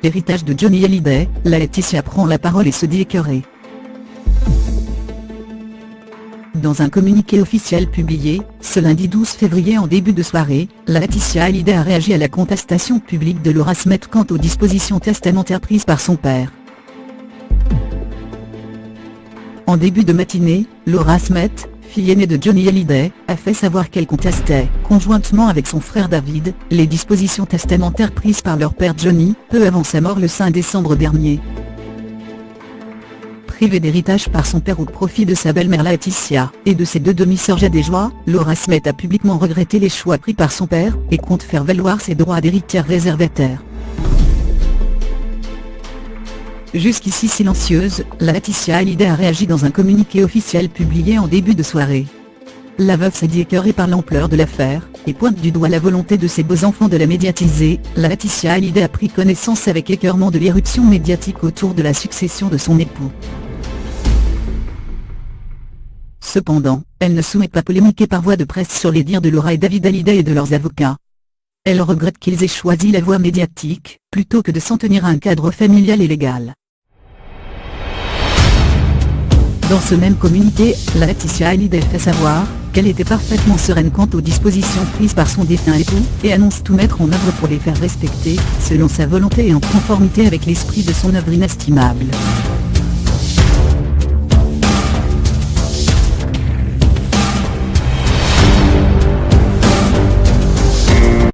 héritage de Johnny Hallyday, Laetitia prend la parole et se dit écœurée. Dans un communiqué officiel publié, ce lundi 12 février en début de soirée, Laetitia Hallyday a réagi à la contestation publique de Laura Smet quant aux dispositions testamentaires prises par son père. En début de matinée, Laura Smet, fille aînée de Johnny Hallyday, a fait savoir qu'elle contestait, conjointement avec son frère David, les dispositions testamentaires prises par leur père Johnny, peu avant sa mort le 5 décembre dernier. Privée d'héritage par son père au profit de sa belle-mère Laetitia, et de ses deux demi-sœurs Jade et Joie, Laura Smet a publiquement regretté les choix pris par son père, et compte faire valoir ses droits d'héritière réservataire. Jusqu'ici silencieuse, Laetitia Hallyday a réagi dans un communiqué officiel publié en début de soirée. La veuve s'est dit écœurée par l'ampleur de l'affaire, et pointe du doigt la volonté de ses beaux-enfants de la médiatiser. Laetitia Hallyday a pris connaissance avec écœurement de l'irruption médiatique autour de la succession de son époux. Cependant, elle ne souhaite pas polémiquer par voie de presse sur les dires de Laura et David Hallyday et de leurs avocats. Elle regrette qu'ils aient choisi la voie médiatique, plutôt que de s'en tenir à un cadre familial et légal. Dans ce même communiqué, Laetitia Hallyday fait savoir qu'elle était parfaitement sereine quant aux dispositions prises par son défunt époux, et annonce tout mettre en œuvre pour les faire respecter, selon sa volonté et en conformité avec l'esprit de son œuvre inestimable.